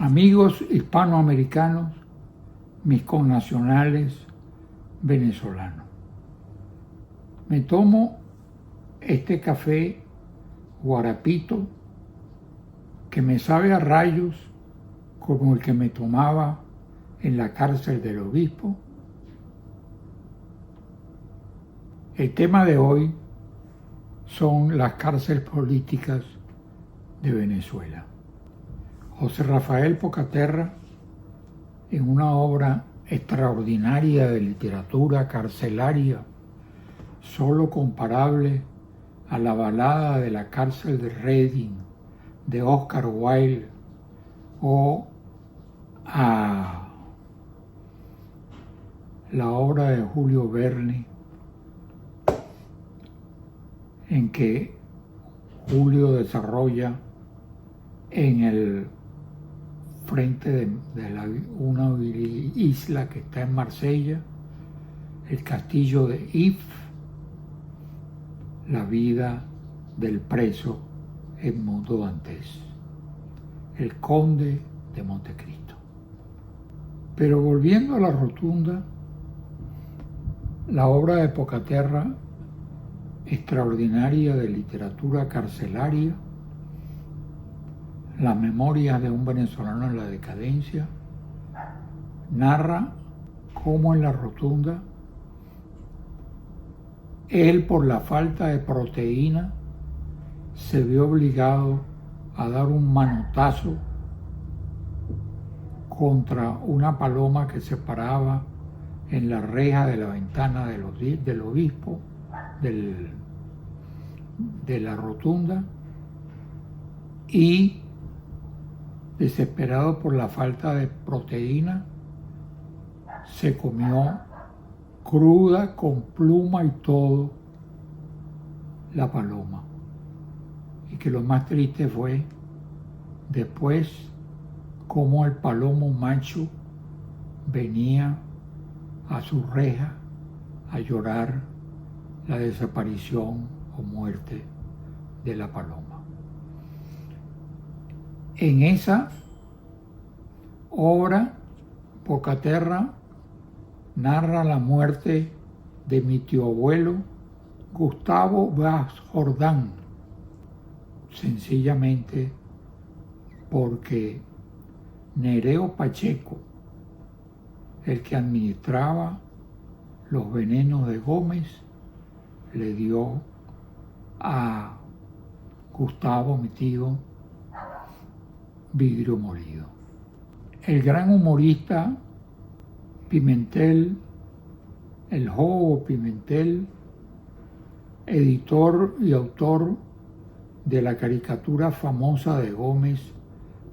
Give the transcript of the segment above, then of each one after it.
Amigos hispanoamericanos, mis connacionales venezolanos. Me tomo este café Guarapito que me sabe a rayos como el que me tomaba en la cárcel del obispo. El tema de hoy son las cárceles políticas de Venezuela. José Rafael Pocaterra, en una obra extraordinaria de literatura carcelaria, solo comparable a la balada de la cárcel de Reading de Oscar Wilde o a la obra de Julio Verne, en que Julio desarrolla en el frente de una isla que está en Marsella, el castillo de If, la vida del preso Edmundo Dantes, el conde de Montecristo. Pero volviendo a la rotunda, la obra de Pocaterra, extraordinaria de literatura carcelaria, Las memorias de un venezolano en la decadencia, narra cómo en la rotunda él, por la falta de proteína, se vio obligado a dar un manotazo contra una paloma que se paraba en la reja de la ventana del obispo de la rotunda, y desesperado por la falta de proteína, se comió cruda, con pluma y todo, la paloma. Y que lo más triste fue después cómo el palomo macho venía a su reja a llorar la desaparición o muerte de la paloma. En esa obra, Pocaterra narra la muerte de mi tío abuelo Gustavo Bas Jordán, sencillamente porque Nereo Pacheco, el que administraba los venenos de Gómez, le dio a Gustavo, mi tío, vidrio molido. El gran humorista Pimentel, el Jobo Pimentel, editor y autor de la caricatura famosa de Gómez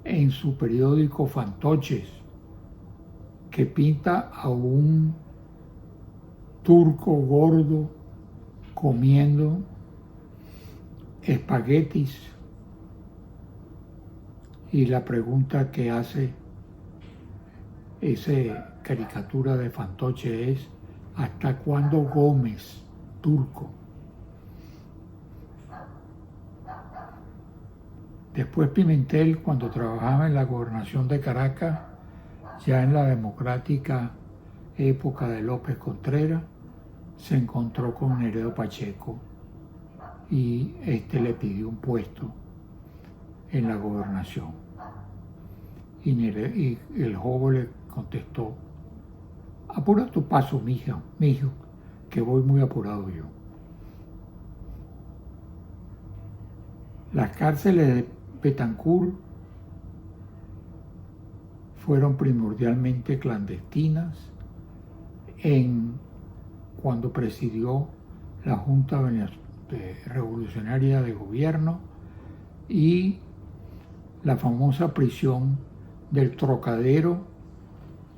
en su periódico Fantoches, que pinta a un turco gordo comiendo espaguetis, y la pregunta que hace esa caricatura de Fantoche es: ¿hasta cuándo Gómez, turco? Después Pimentel, cuando trabajaba en la gobernación de Caracas, ya en la democrática época de López Contreras, se encontró con Nereo Pacheco y este le pidió un puesto en la gobernación. Y el joven le contestó: apura tu paso, mijo, que voy muy apurado yo. Las cárceles de Betancur fueron primordialmente clandestinas cuando presidió la Junta Revolucionaria de Gobierno, y la famosa prisión del Trocadero,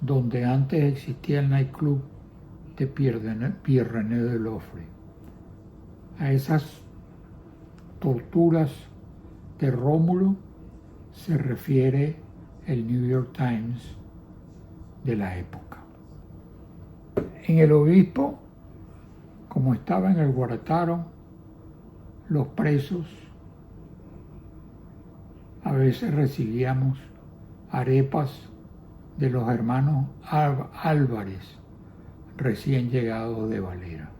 donde antes existía el nightclub de Pierre René de Loffre. A esas torturas de Rómulo se refiere el New York Times de la época. En el obispo, como estaba en el Guarataro, los presos a veces recibíamos arepas de los hermanos Álvarez, recién llegados de Valera.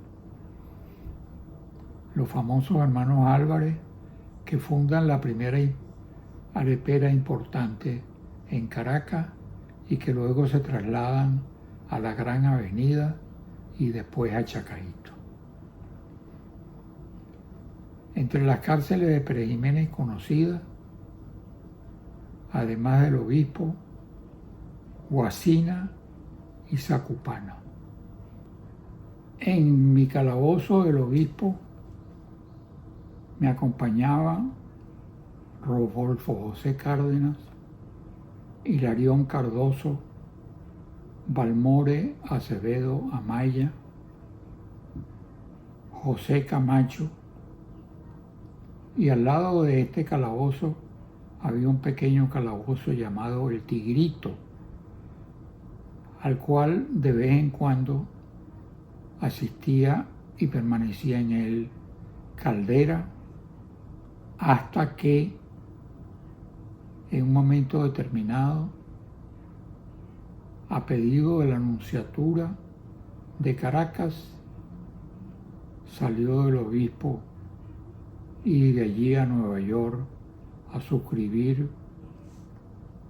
Los famosos hermanos Álvarez que fundan la primera arepera importante en Caracas y que luego se trasladan a la Gran Avenida y después a Chacaíto. Entre las cárceles de Pérez Jiménez conocidas, además del Obispo, Guacina y Zacupana. En mi calabozo del Obispo me acompañaban Rodolfo José Cárdenas, Hilarión Cardoso, Balmore Acevedo Amaya, José Camacho, y al lado de este calabozo había un pequeño calabozo llamado El Tigrito, al cual de vez en cuando asistía y permanecía en él Caldera, hasta que en un momento determinado, a pedido de la Nunciatura de Caracas, salió del obispo y de allí a Nueva York a suscribir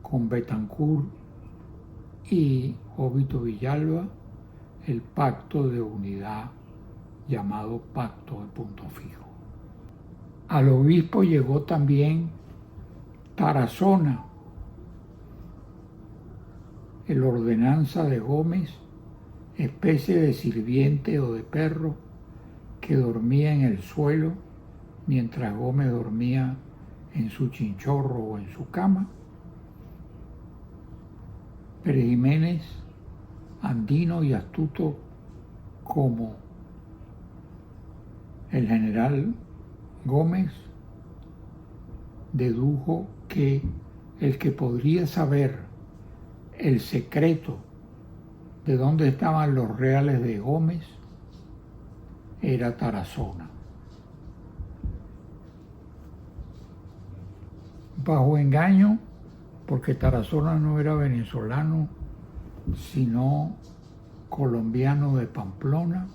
con Betancourt y Jovito Villalba el pacto de unidad llamado Pacto de Punto Fijo. Al obispo llegó también Tarazona, el ordenanza de Gómez, especie de sirviente o de perro que dormía en el suelo mientras Gómez dormía en su chinchorro o en su cama. Pérez Jiménez, andino y astuto como el general Gómez, dedujo que el que podría saber el secreto de dónde estaban los reales de Gómez era Tarazona. Bajo engaño, porque Tarazona no era venezolano, sino colombiano de Pamplona.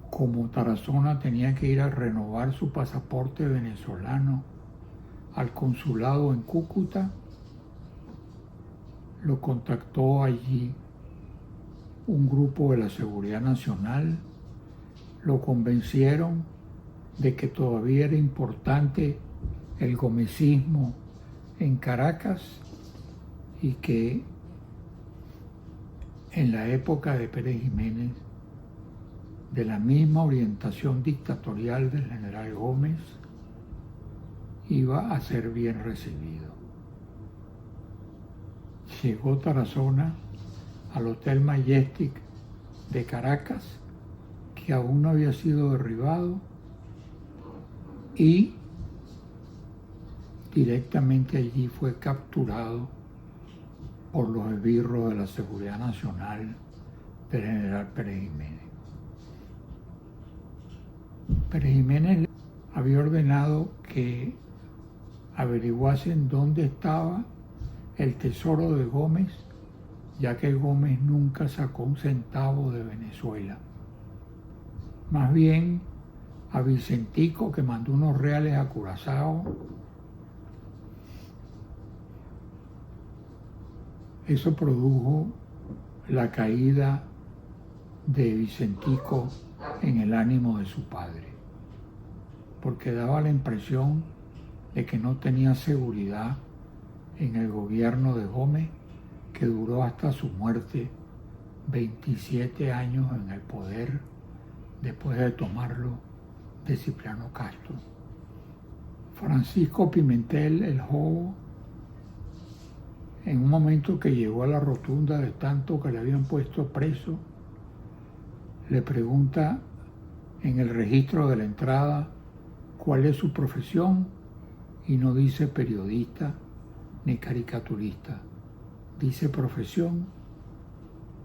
Como Tarazona tenía que ir a renovar su pasaporte venezolano al consulado en Cúcuta, lo contactó allí un grupo de la Seguridad Nacional, lo convencieron de que todavía era importante el gomecismo en Caracas y que en la época de Pérez Jiménez, de la misma orientación dictatorial del general Gómez, iba a ser bien recibido. Llegó Tarazona al Hotel Majestic de Caracas, que aún no había sido derribado, y directamente allí fue capturado por los esbirros de la Seguridad Nacional del general Pérez Jiménez. Pérez Jiménez había ordenado que averiguasen dónde estaba el tesoro de Gómez, ya que Gómez nunca sacó un centavo de Venezuela. Más bien a Vicentico, que mandó unos reales a Curazao. Eso produjo la caída de Vicentico en el ánimo de su padre, porque daba la impresión de que no tenía seguridad en el gobierno de Gómez, que duró hasta su muerte 27 años en el poder después de tomarlo de Cipriano Castro. Francisco Pimentel, el Jobo, en un momento que llegó a la rotunda de tanto que le habían puesto preso, le pregunta en el registro de la entrada cuál es su profesión y no dice periodista ni caricaturista, dice profesión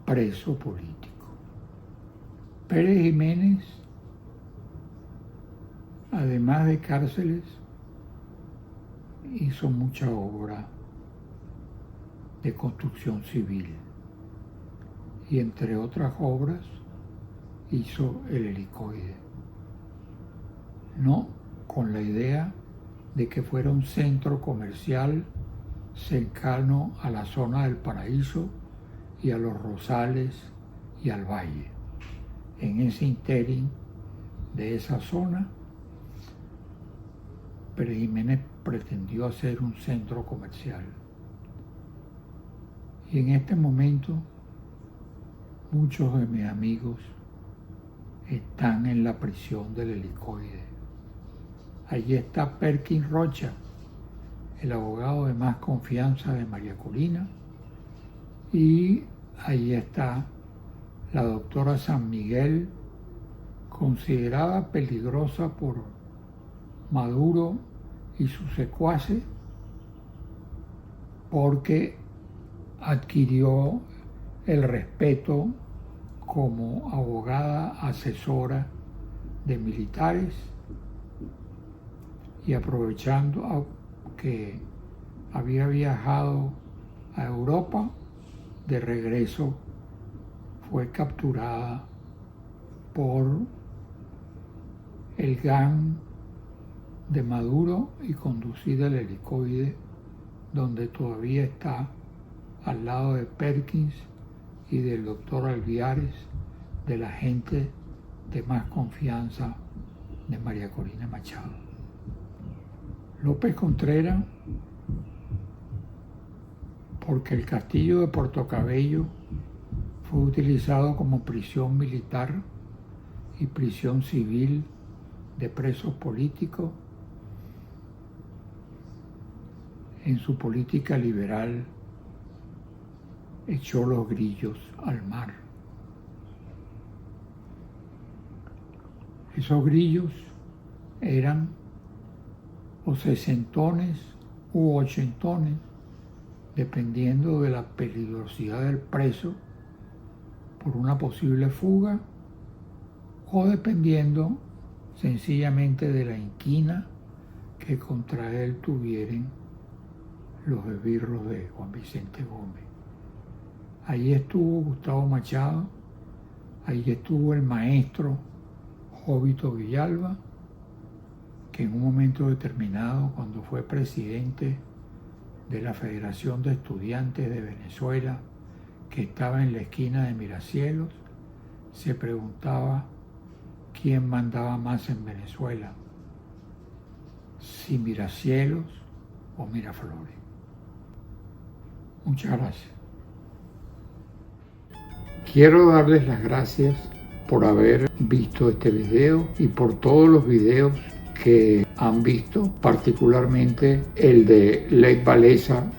preso político. Pérez Jiménez, además de cárceles, hizo mucha obra de construcción civil y entre otras obras hizo el helicoide, no con la idea de que fuera un centro comercial cercano a la zona del Paraíso y a los Rosales y al Valle. En ese ínterin de esa zona, Pérez Jiménez pretendió hacer un centro comercial. Y en este momento, muchos de mis amigos están en la prisión del helicoide. Allí está Perkin Rocha, el abogado de más confianza de María Corina, y allí está la doctora San Miguel, considerada peligrosa por Maduro y sus secuaces, porque adquirió el respeto como abogada asesora de militares y aprovechando que había viajado a Europa, de regreso fue capturada por el gang de Maduro y conducida al helicoide, donde todavía está al lado de Perkins y del doctor Alviares, de la gente de más confianza de María Corina Machado. López Contreras, porque el castillo de Puerto Cabello fue utilizado como prisión militar y prisión civil de presos políticos. En su política liberal echó los grillos al mar. Esos grillos eran o sesentones u ochentones, dependiendo de la peligrosidad del preso por una posible fuga o dependiendo sencillamente de la inquina que contra él tuvieran los esbirros de Juan Vicente Gómez. Allí estuvo Gustavo Machado, allí estuvo el maestro Jovito Villalba, que en un momento determinado, cuando fue presidente de la Federación de Estudiantes de Venezuela, que estaba en la esquina de Miracielos, se preguntaba quién mandaba más en Venezuela, si Miracielos o Miraflores. Muchas gracias. Quiero darles las gracias por haber visto este video y por todos los videos que han visto, particularmente el de Lech Walesa,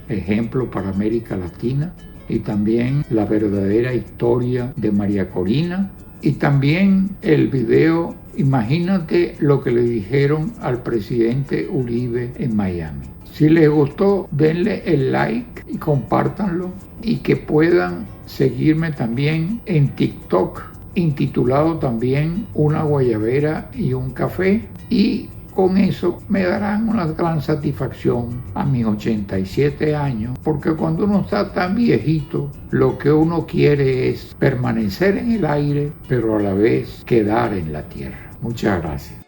ejemplo para América Latina, y también la verdadera historia de María Corina, y también el video Imagínate lo que le dijeron al presidente Uribe en Miami. Si les gustó, denle el like y compártanlo, y que puedan seguirme también en TikTok, intitulado también Una Guayabera y un Café, y con eso me darán una gran satisfacción a mis 87 años, porque cuando uno está tan viejito, lo que uno quiere es permanecer en el aire, pero a la vez quedar en la tierra. Muchas gracias.